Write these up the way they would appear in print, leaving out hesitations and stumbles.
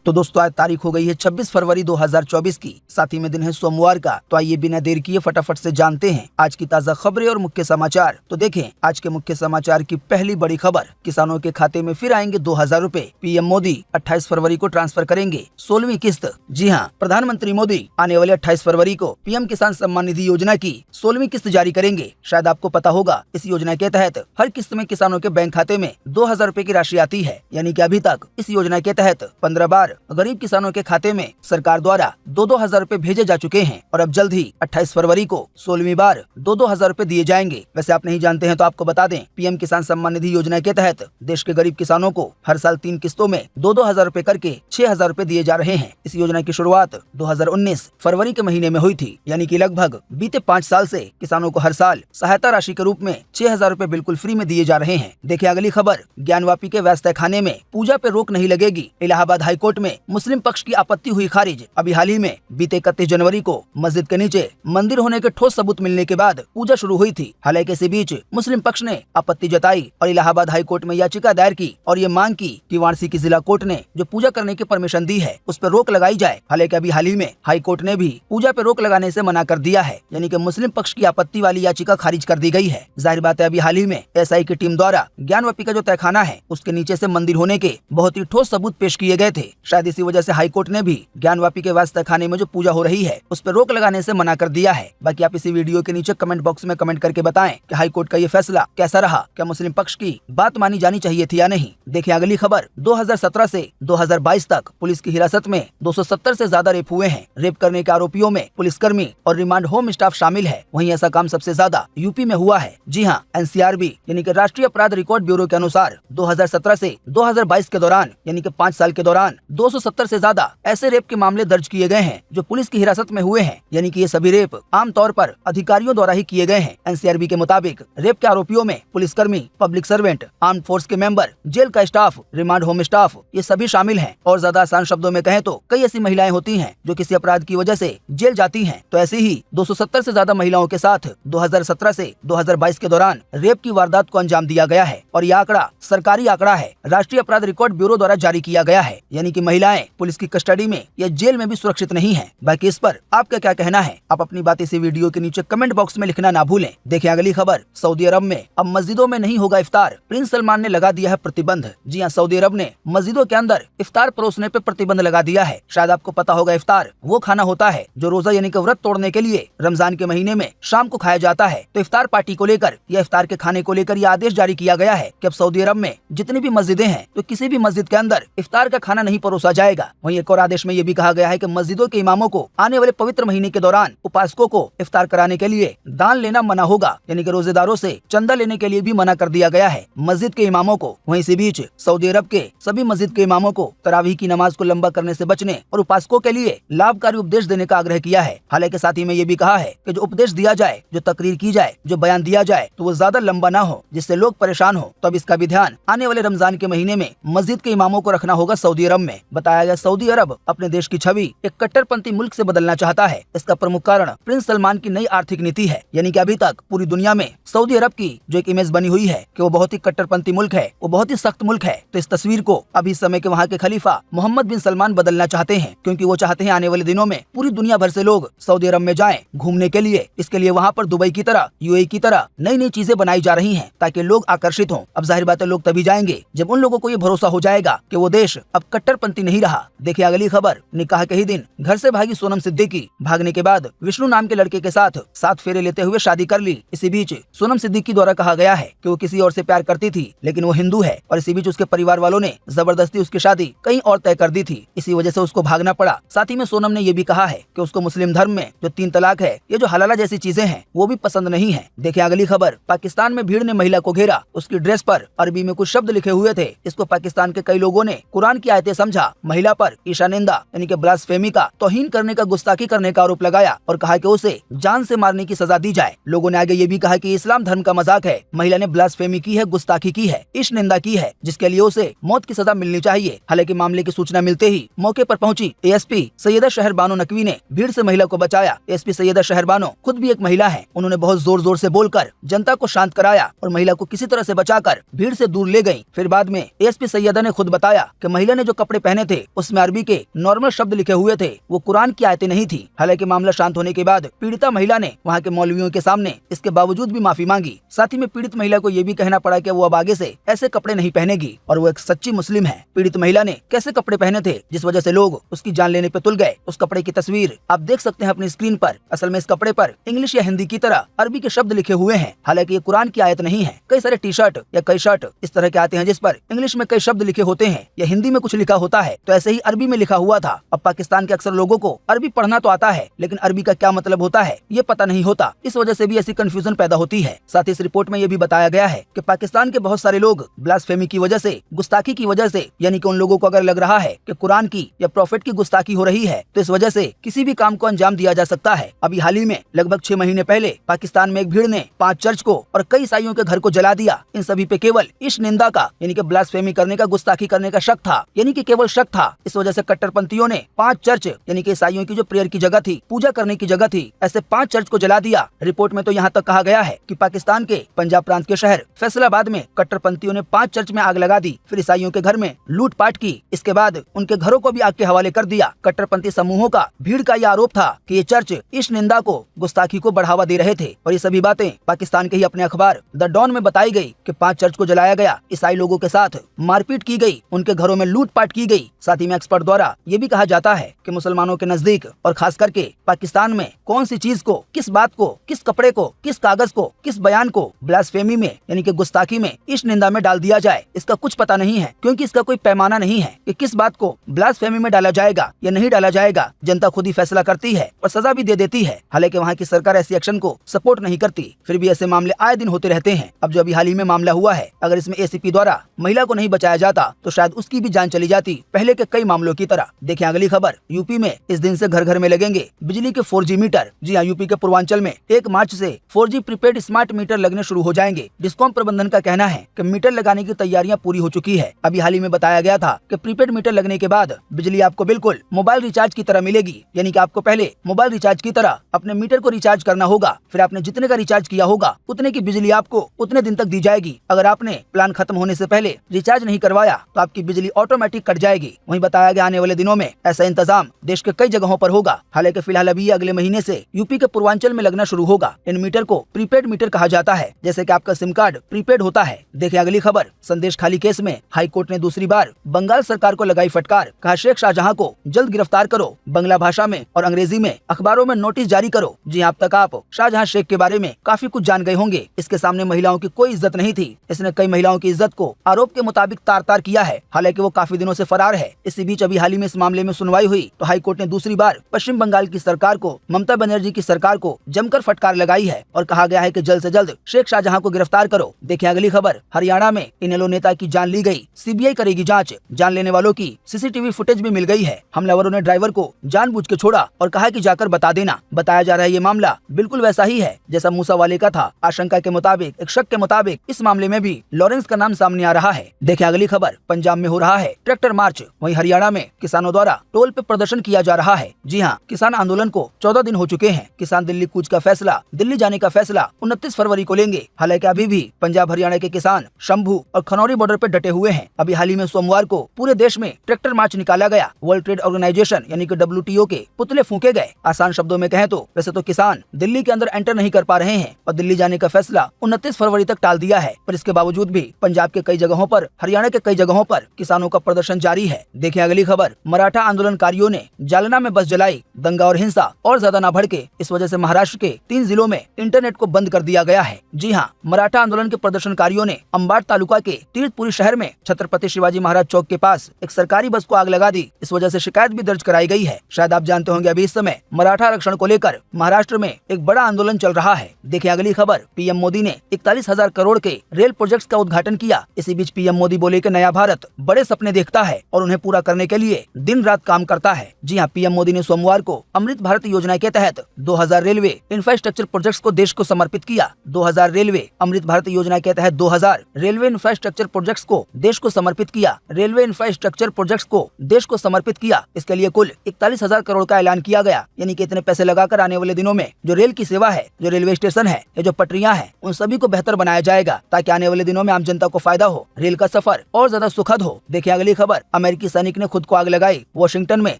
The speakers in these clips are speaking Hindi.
तो दोस्तों आज तारीख हो गई है 26 फरवरी 2024 की, साथ ही में दिन है सोमवार का। तो आइए बिना देर किए फटाफट से जानते हैं आज की ताजा खबरें और मुख्य समाचार। तो देखें आज के मुख्य समाचार की पहली बड़ी खबर, किसानों के खाते में फिर आएंगे 2000 रूपए। पीएम मोदी 28 फरवरी को ट्रांसफर करेंगे 16वीं किस्त। जी हाँ, प्रधानमंत्री मोदी आने वाले 28 फरवरी को पीएम किसान सम्मान निधि योजना की 16वीं किस्त जारी करेंगे। शायद आपको पता होगा, इस योजना के तहत हर किस्त में किसानों के बैंक खाते में 2000 रूपए की राशि आती है। यानी कि अभी तक इस योजना के तहत 15 बार गरीब किसानों के खाते में सरकार द्वारा 2-2 हजार रूपए भेजे जा चुके हैं और अब जल्द ही 28 फरवरी को 16वीं बार 2-2 हजार रूपए दिए जाएंगे। वैसे आप नहीं जानते हैं तो आपको बता दें, पीएम किसान सम्मान निधि योजना के तहत देश के गरीब किसानों को हर साल 3 किस्तों में 2-2 हजार रूपए करके 6000 रूपए दिए जा रहे हैं। इस योजना की शुरुआत 2019 फरवरी के महीने में हुई थी। यानी कि लगभग बीते 5 साल से किसानों को हर साल सहायता राशि के रूप में 6000 रूपए बिल्कुल फ्री में दिए जा रहे हैं। देखिए अगली खबर, ज्ञानवापी के व्यवस्था खाने में पूजा पे रोक नहीं लगेगी। इलाहाबाद हाईकोर्ट में मुस्लिम पक्ष की आपत्ति हुई खारिज। अभी हाल ही में बीते 31 जनवरी को मस्जिद के नीचे मंदिर होने के ठोस सबूत मिलने के बाद पूजा शुरू हुई थी। हालांकि इसी बीच मुस्लिम पक्ष ने आपत्ति जताई और इलाहाबाद हाईकोर्ट में याचिका दायर की और ये मांग की कि वाराणसी की जिला कोर्ट ने जो पूजा करने की परमिशन दी है उस पर रोक लगाई जाए। हालांकि अभी हाल ही में हाईकोर्ट ने भी पूजा पे रोक लगाने से मना कर दिया है। यानी कि मुस्लिम पक्ष की आपत्ति वाली याचिका खारिज कर दी गई है। जाहिर बात है, अभी हाल ही में एसआई की टीम द्वारा ज्ञानवापी का जो तहखाना है उसके नीचे से मंदिर होने के बहुत ही ठोस सबूत पेश किए गए थे। शायद इसी वजह से हाईकोर्ट ने भी ज्ञानवापी के वास्ते खाने में जो पूजा हो रही है उस पर रोक लगाने से मना कर दिया है। बाकी आप इसी वीडियो के नीचे कमेंट बॉक्स में कमेंट करके बताएं कि हाईकोर्ट का ये फैसला कैसा रहा, क्या मुस्लिम पक्ष की बात मानी जानी चाहिए थी या नहीं। देखिए अगली खबर, 2017 से 2022 तक पुलिस की हिरासत में 270 से ज्यादा रेप हुए हैं। रेप करने के आरोपियों में पुलिसकर्मी और रिमांड होम स्टाफ शामिल है। वहीं ऐसा काम सबसे ज्यादा यूपी में हुआ है। जी हाँ, एनसीआरबी यानी कि राष्ट्रीय अपराध रिकॉर्ड ब्यूरो के अनुसार 2017 से 2022 के दौरान यानी कि 5 साल के दौरान 270 से ज्यादा ऐसे रेप के मामले दर्ज किए गए हैं जो पुलिस की हिरासत में हुए हैं। यानी कि ये सभी रेप आमतौर पर अधिकारियों द्वारा ही किए गए हैं। एनसीआरबी के मुताबिक रेप के आरोपियों में पुलिसकर्मी, पब्लिक सर्वेंट, आर्म्ड फोर्स के मेंबर, जेल का स्टाफ, रिमांड होम स्टाफ ये सभी शामिल हैं। और ज्यादा आसान शब्दों में कहें तो कई ऐसी महिलाएं होती हैं जो किसी अपराध की वजह से जेल जाती हैं। तो ऐसे ही 270 से ज्यादा महिलाओं के साथ 2017 से 2022 के दौरान रेप की वारदात को अंजाम दिया गया है। और यह आंकड़ा सरकारी आंकड़ा है, राष्ट्रीय अपराध रिकॉर्ड ब्यूरो द्वारा जारी किया गया है। यानी कि महिलाएं पुलिस की कस्टडी में या जेल में भी सुरक्षित नहीं है। बाकी इस पर आपका क्या कहना है, आप अपनी बात इसी वीडियो के नीचे कमेंट बॉक्स में लिखना ना भूलें। देखिए अगली खबर, सऊदी अरब में अब मस्जिदों में नहीं होगा इफ्तार, प्रिंस सलमान ने लगा दिया है प्रतिबंध। जी हाँ, सऊदी अरब ने मस्जिदों के अंदर इफ्तार परोसने पे प्रतिबंध लगा दिया है। शायद आपको पता होगा, इफ्तार वो खाना होता है जो रोजा यानी कि व्रत तोड़ने के लिए रमजान के महीने में शाम को खाया जाता है। तो इफ्तार पार्टी को लेकर या इफ्तार के खाने को लेकर यह आदेश जारी किया गया है कि अब सऊदी अरब में जितनी भी मस्जिदें हैं तो किसी भी मस्जिद के अंदर इफ्तार का खाना नहीं परोसा जाएगा। वहीं एक और आदेश में ये भी कहा गया है कि मस्जिदों के इमामों को आने वाले पवित्र महीने के दौरान उपासकों को इफ्तार कराने के लिए दान लेना मना होगा। यानी कि रोजेदारों से चंदा लेने के लिए भी मना कर दिया गया है मस्जिद के इमामों को। वहीं इसी बीच सऊदी अरब के सभी मस्जिद के इमामों को तरावीह की नमाज को लंबा करने से बचने और उपासकों के लिए लाभकारी उपदेश देने का आग्रह किया है। हालांकि साथ ही में ये भी कहा है कि जो उपदेश दिया जाए, जो तकरीर की जाए, जो बयान दिया जाए तो वो ज्यादा लंबा ना हो जिससे लोग परेशान हो। तो अब इसका भी ध्यान आने वाले रमजान के महीने में मस्जिद के इमामों को रखना होगा सऊदी अरब में। बताया गया सऊदी अरब अपने देश की छवि एक कट्टरपंथी मुल्क से बदलना चाहता है। इसका प्रमुख कारण प्रिंस सलमान की नई आर्थिक नीति है। यानी कि अभी तक पूरी दुनिया में सऊदी अरब की जो एक इमेज बनी हुई है कि वो बहुत ही कट्टरपंथी मुल्क है, वो बहुत ही सख्त मुल्क है। तो इस तस्वीर को अभी समय के वहाँ के खलीफा मोहम्मद बिन सलमान बदलना चाहते हैं, क्योंकि वो चाहते हैं आने वाले दिनों में पूरी दुनिया भर से लोग सऊदी अरब में जाएं घूमने के लिए। इसके लिए वहाँ पर दुबई की तरह, यूएई की तरह नई नई चीजें बनाई जा रही हैं ताकि लोग आकर्षित हों। अब जाहिर बात है, लोग तभी जाएंगे जब उन लोगों को ये भरोसा हो जाएगा कि वो देश अब कट्टरपंथी नहीं रहा। देखिए अगली खबर, निकाह के ही दिन घर से भागी सोनम सिद्दीकी, भागने के बाद विष्णु नाम के लड़के के साथ 7 फेरे लेते हुए शादी कर ली। इसी बीच सोनम सिद्दीकी द्वारा कहा गया है कि वो किसी और से प्यार करती थी लेकिन वो हिंदू है। और इसी बीच उसके परिवार वालों ने जबरदस्ती उसकी शादी कहीं और तय कर दी थी। इसी वजह से उसको भागना पड़ा। साथ ही में सोनम ने ये भी कहा है कि उसको मुस्लिम धर्म में जो 3 तलाक है, ये जो हलाला जैसी चीजें हैं वो भी पसंद नहीं है। देखिए अगली खबर, पाकिस्तान में भीड़ ने महिला को घेरा, उसकी ड्रेस पर अरबी में कुछ शब्द लिखे हुए थे। इसको पाकिस्तान के कई लोगों ने कुरान की आयतें समझा। महिला पर ईशानिंदा यानी कि ब्लास्फेमी का, तौहीन करने का, गुस्ताखी करने का आरोप लगाया और कहा कि उसे जान से मारने की सजा दी जाए। लोगों ने आगे ये भी कहा कि इस्लाम धर्म का मजाक है। महिला ने ब्लास्फेमी की है, गुस्ताखी की है, ईश निंदा की है, जिसके लिए उसे मौत की सजा मिलनी चाहिए। हालांकि मामले की सूचना मिलते ही मौके पर पहुंची एएसपी सैयदा शहर बानो नकवी ने भीड़ से महिला को बचाया। एएसपी सैयदा शहर बानो खुद भी एक महिला है। उन्होंने बहुत जोर जोर से बोलकर जनता को शांत कराया और महिला को किसी तरह से बचाकर भीड़ से दूर ले गयी। फिर बाद में एएसपी सैयदा ने खुद बताया कि महिला ने जो कपड़े पहने पहने थे उसमें अरबी के नॉर्मल शब्द लिखे हुए थे, वो कुरान की आयतें नहीं थी। हालांकि मामला शांत होने के बाद पीड़िता महिला ने वहाँ के मौलवियों के सामने इसके बावजूद भी माफी मांगी। साथ ही में पीड़ित महिला को ये भी कहना पड़ा कि वो अब आगे से ऐसे कपड़े नहीं पहनेगी और वो एक सच्ची मुस्लिम है। पीड़ित महिला ने कैसे कपड़े पहने थे जिस वजह से लोग उसकी जान लेने पे तुल गए, उस कपड़े की तस्वीर आप देख सकते हैं अपनी स्क्रीन पर। असल में इस कपड़े पर इंग्लिश या हिंदी की तरह अरबी के शब्द लिखे हुए हैं। हालांकि ये कुरान की आयत नहीं है। कई सारे टी शर्ट या कई शर्ट इस तरह के आते हैं जिस पर इंग्लिश में कई शब्द लिखे होते हैं या हिंदी में कुछ लिखा होता है, तो ऐसे ही अरबी में लिखा हुआ था। अब पाकिस्तान के अक्सर लोगों को अरबी पढ़ना तो आता है लेकिन अरबी का क्या मतलब होता है ये पता नहीं होता। इस वजह से भी ऐसी कंफ्यूजन पैदा होती है। साथ ही इस रिपोर्ट में ये भी बताया गया है कि पाकिस्तान के बहुत सारे लोग ब्लास्फेमी की वजह से, गुस्ताखी की वजह से, यानी कि उन लोगों को अगर लग रहा है कि कुरान की या प्रॉफिट की गुस्ताखी हो रही है तो इस वजह से किसी भी काम को अंजाम दिया जा सकता है। अभी हाल ही में लगभग 6 महीने पहले पाकिस्तान में एक भीड़ ने 5 चर्च को और कई ईसाइयों के घर को जला दिया। इन सभी पे केवल इस निंदा का यानी कि ब्लास्फेमी करने का, गुस्ताखी करने का शक था, यानी कि केवल शक था। इस वजह से कट्टरपंथियों ने 5 चर्च यानी कि ईसाइयों की जो प्रेयर की जगह थी, पूजा करने की जगह थी, ऐसे 5 चर्च को जला दिया। रिपोर्ट में तो यहाँ तक कहा गया है कि पाकिस्तान के पंजाब प्रांत के शहर फैसलाबाद में कट्टरपंथियों ने 5 चर्च में आग लगा दी, फिर ईसाइयों के घर में लूटपाट की। इसके बाद उनके घरों को भी आग के हवाले कर दिया। कट्टरपंथी समूहों का, भीड़ का यह आरोप था कि ये चर्च इस निंदा को, गुस्ताखी को बढ़ावा दे रहे थे। और ये सभी बातें पाकिस्तान के ही अपने अखबार द डॉन में बताई गई कि 5 चर्च को जलाया गया, ईसाई लोगों के साथ मारपीट की गई, उनके घरों में लूटपाट की गई। साथ ही में एक्सपर्ट द्वारा ये भी कहा जाता है कि मुसलमानों के नजदीक और खास करके पाकिस्तान में कौन सी चीज को, किस बात को, किस कपड़े को, किस कागज को, किस बयान को ब्लास्फेमी में यानी कि गुस्ताखी में, इस निंदा में डाल दिया जाए, इसका कुछ पता नहीं है। क्योंकि इसका कोई पैमाना नहीं है कि किस बात को ब्लास्फेमी में डाला जाएगा या नहीं डाला जाएगा। जनता खुद ही फैसला करती है और सजा भी दे देती है। हालांकि वहाँ की सरकार ऐसी एक्शन को सपोर्ट नहीं करती, फिर भी ऐसे मामले आए दिन होते रहते हैं। अब जो अभी हाल ही में मामला हुआ है, अगर इसमें एसीपी द्वारा महिला को नहीं बचाया जाता तो शायद उसकी भी जान चली जाती, पहले के कई मामलों की तरह। देखें अगली खबर। यूपी में इस दिन से घर घर में लगेंगे बिजली के 4G मीटर। जी हाँ, यूपी के पूर्वांचल में 1 मार्च से 4G प्रीपेड स्मार्ट मीटर लगने शुरू हो जाएंगे। डिस्कॉम प्रबंधन का कहना है कि मीटर लगाने की तैयारियां पूरी हो चुकी है। अभी हाल ही में बताया गया था कि प्रीपेड मीटर लगने के बाद बिजली आपको बिल्कुल मोबाइल रिचार्ज की तरह मिलेगी, यानी कि आपको पहले मोबाइल रिचार्ज की तरह अपने मीटर को रिचार्ज करना होगा, फिर आपने जितने का रिचार्ज किया होगा उतने की बिजली आपको उतने दिन तक दी जाएगी। अगर आपने प्लान खत्म होने से पहले रिचार्ज नहीं करवाया तो आपकी बिजली ऑटोमेटिक कट जाएगी। वहीं बताया गया आने वाले दिनों में ऐसा इंतजाम देश के कई जगहों पर होगा। हालांकि फिलहाल अभी अगले महीने से यूपी के पूर्वांचल में लगना शुरू होगा। इन मीटर को प्रीपेड मीटर कहा जाता है, जैसे कि आपका सिम कार्ड प्रीपेड होता है। देखिए अगली खबर। संदेश खाली केस में हाई कोर्ट ने दूसरी बार बंगाल सरकार को लगाई फटकार। कहा शेख शाहजहां को जल्द गिरफ्तार करो, बांग्ला भाषा में और अंग्रेजी में अखबारों में नोटिस जारी करो। जी अब तक आप शाहजहां शेख के बारे में काफी कुछ जान गए होंगे। इसके सामने महिलाओं की कोई इज्जत नहीं थी। इसने कई महिलाओं की इज्जत को आरोप के मुताबिक तार तार किया है। हालांकि वो काफी दिनों से फरार है। इसी बीच अभी हाल ही में इस मामले में सुनवाई हुई तो हाई कोर्ट ने दूसरी बार पश्चिम बंगाल की सरकार को, ममता बनर्जी की सरकार को जमकर फटकार लगाई है और कहा गया है कि जल्द से जल्द शेख शाहजहां को गिरफ्तार करो। देखिए अगली खबर। हरियाणा में इनेलो नेता की जान ली गई, सीबीआई करेगी जांच। जान लेने वालों की सीसीटीवी फुटेज भी मिल गई है। हमलावरों ने ड्राइवर को जानबूझ के छोड़ा और कहा कि जाकर बता देना। बताया जा रहा है ये मामला बिल्कुल वैसा ही है जैसा मूसा वाले का था। आशंका के मुताबिक, एक शक के मुताबिक इस मामले में भी लॉरेंस का नाम सामने आ रहा है। देखिए अगली खबर। पंजाब में हो रहा है ट्रैक्टर मार्च, वहीं हरियाणा में किसानों द्वारा टोल पे प्रदर्शन किया जा रहा है। जी हाँ, किसान आंदोलन को 14 दिन हो चुके हैं। किसान दिल्ली कूच का फैसला, दिल्ली जाने का फैसला 29 फरवरी को लेंगे। हालांकि अभी भी पंजाब हरियाणा के किसान शंभू और खनौरी बॉर्डर पे डटे हुए हैं। अभी हाल ही में सोमवार को पूरे देश में ट्रैक्टर मार्च निकाला गया। वर्ल्ड ट्रेड ऑर्गेनाइजेशन यानी कि WTO के पुतले फूंके गए। आसान शब्दों में कहें तो वैसे तो किसान दिल्ली के अंदर एंटर नहीं कर पा रहे हैं और दिल्ली जाने का फैसला 29 फरवरी तक टाल दिया है, पर इसके बावजूद भी पंजाब के कई जगहों पर, हरियाणा के कई जगहों पर किसानों का प्रदर्शन जारी है। देखिए अगली खबर। मराठा आंदोलनकारियों ने जालना में बस जलाई, दंगा और हिंसा और ज्यादा न भड़के। इस वजह से महाराष्ट्र के 3 जिलों में इंटरनेट को बंद कर दिया गया है। जी हाँ, मराठा आंदोलन के प्रदर्शनकारियों ने अंबाड तालुका के तीर्थपुरी शहर में छत्रपति शिवाजी महाराज चौक के पास एक सरकारी बस को आग लगा दी। इस वजह से शिकायत भी दर्ज कराई गई है। शायद आप जानते होंगे अभी इस समय मराठा आरक्षण को लेकर महाराष्ट्र में एक बड़ा आंदोलन चल रहा है। देखिए अगली खबर। पीएम मोदी ने 41,000 करोड़ के रेल प्रोजेक्ट्स का उद्घाटन किया। इसी बीच पीएम मोदी बोले कि नया भारत बड़े सपने देखता है और उन्हें पूरा करने के लिए दिन रात काम करता है। जी हाँ, पीएम मोदी ने सोमवार को अमृत भारत योजना के तहत 2000 रेलवे इंफ्रास्ट्रक्चर प्रोजेक्ट्स को देश को समर्पित किया। 2000 रेलवे अमृत भारत योजना के तहत 2000 रेलवे इंफ्रास्ट्रक्चर प्रोजेक्ट्स को देश को समर्पित किया। रेलवे इंफ्रास्ट्रक्चर प्रोजेक्ट्स को देश को समर्पित किया। इसके लिए कुल 41,000 करोड़ का ऐलान किया गया। यानी कि इतने पैसे लगाकर आने वाले दिनों में जो रेल की सेवा है, जो रेलवे स्टेशन है या जो पटरियां हैं, उन सभी को बेहतर बनाया जाएगा ताकि आने वाले दिनों में आम जनता को फायदा हो, रेल का सफर और ज्यादा सुखद हो। देखिए अगली खबर। अमेरिकी सैनिक ने खुद को आग लगाई। वॉशिंगटन में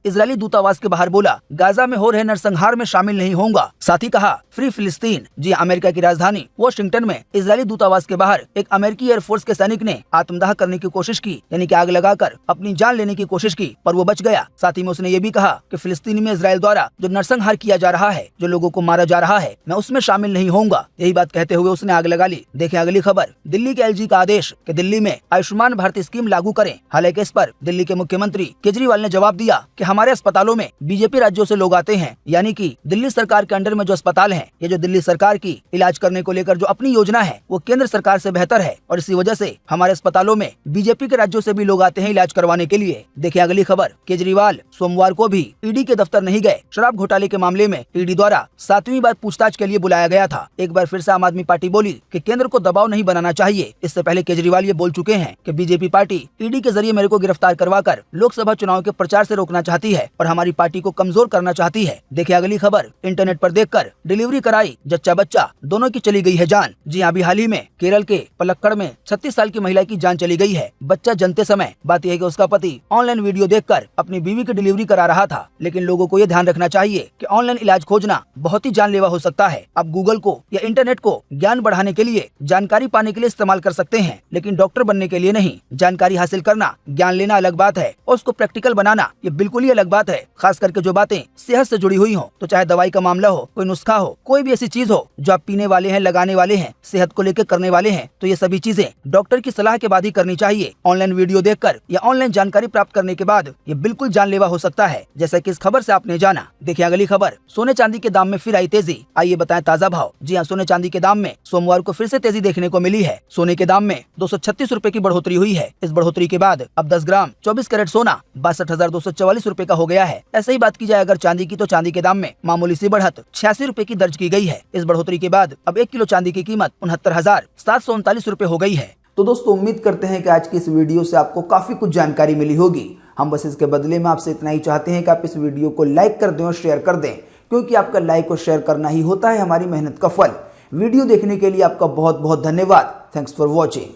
इजरायली दूतावास के बाहर बोला, गाजा में हो रहे नरसंहार में शामिल नहीं होऊंगा। साथ ही कहा, फ्री फिलिस्तीन। जी अमेरिका की राजधानी वॉशिंगटन में इजरायली दूतावास के बाहर एक अमेरिकी एयरफोर्स के सैनिक ने आत्मदाह करने की कोशिश की, यानी कि आग लगाकर अपनी जान लेने की कोशिश की, पर वो बच गया। साथ ही में उसने ये भी कहा कि फिलिस्तीन में इजराइल द्वारा जो नरसंहार किया जा रहा है, जो लोगों को मारा जा रहा है, मैं उसमें शामिल नहीं होऊंगा। यही बात कहते हुए उसने आग लगा ली। देखें अगली खबर। दिल्ली के एलजी का आदेश कि दिल्ली में आयुष्मान भारत स्कीम लागू करें। हालांकि इस पर दिल्ली के मुख्यमंत्री केजरीवाल ने जवाब दिया कि हमारे अस्पतालों में बीजेपी राज्यों से लोग आते हैं, यानी कि दिल्ली सरकार के अंडर में जो अस्पताल हैं, ये जो दिल्ली सरकार की इलाज करने को लेकर जो अपनी योजना है वो केंद्र सरकार से बेहतर है, और इसी वजह से हमारे अस्पतालों में बीजेपी के राज्यों से भी लोग आते हैं इलाज करवाने के लिए। देखिए अगली खबर। केजरीवाल सोमवार को भी ईडी के दफ्तर नहीं गए। शराब घोटाले के मामले में ईडी द्वारा 7वीं बार पूछताछ के लिए बुलाया गया था। एक बार फिर से आम आदमी पार्टी बोली कि केंद्र को दबाव नहीं बनाना चाहिए। इससे पहले केजरीवाल ये बोल चुके हैं कि बीजेपी पार्टी ईडी के जरिए मेरे को गिरफ्तार करवाकर लोकसभा चुनाव के प्रचार से रोकना चाहती है और हमारी पार्टी को कमजोर करना चाहती है। देखिए अगली खबर। इंटरनेट पर देखकर डिलीवरी कराई जच्चा बच्चा, दोनों की चली गई है जान। जी अभी हाल ही में केरल के पलक्कड़ में 36 साल की महिला की जान चली गई है। बच्चा जनते समय बात यह है कि उसका पति ऑनलाइन वीडियो देखकर अपनी बीवी की डिलीवरी करा रहा था। लेकिन लोगों को ये ध्यान रखना चाहिए कि ऑनलाइन इलाज खोजना बहुत ही जानलेवा हो सकता है। आप गूगल को या इंटरनेट को ज्ञान बढ़ाने के लिए, जानकारी पाने के लिए इस्तेमाल कर सकते हैं, लेकिन डॉक्टर बनने के लिए नहीं। जानकारी हासिल करना, ज्ञान लेना अलग बात है और उसको प्रैक्टिकल बनाना ये बिल्कुल ही अलग बात है। खास करके जो बातें सेहत से जुड़ी हुई हो, तो चाहे दवाई का मामला हो, कोई नुस्खा हो, कोई भी ऐसी चीज हो जो आप पीने वाले हैं, लगाने वाले हैं, सेहत को लेकर करने वाले हैं, तो ये सभी चीजें डॉक्टर की सलाह के बाद ही करनी चाहिए। ऑनलाइन वीडियो देखकर या ऑनलाइन जानकारी प्राप्त करने के बाद ये बिल्कुल जानलेवा हो सकता है, जैसा कि इस खबर से आपने जाना। देखिए अगली खबर। सोने चांदी के दाम में फिर आई तेजी। आइए बताएं ताजा भाव। जी हाँ, सोने चांदी के दाम में सोमवार को फिर से तेजी देखने को मिली है। सोने के दाम में 236 रुपए की बढ़ोतरी हुई है। इस बढ़ोतरी के बाद अब 10 ग्राम 24 कैरेट सोना 62,244 रुपए का हो गया है। ऐसे ही बात की जाए अगर चांदी की, तो चांदी के दाम में मामूली सी बढ़त 86 रुपए की दर्ज की गई है। इस बढ़ोतरी के बाद अब 1 किलो चांदी की कीमत 69,739 रुपए हो गई है। तो दोस्तों उम्मीद करते हैं कि आज की इस वीडियो से आपको काफी कुछ जानकारी मिली होगी। हम बस इसके बदले में आपसे इतना ही चाहते हैं कि आप इस वीडियो को लाइक कर दें और शेयर कर दें, क्योंकि आपका लाइक और शेयर करना ही होता है हमारी मेहनत का फल। वीडियो देखने के लिए आपका बहुत बहुत धन्यवाद। Thanks for watching.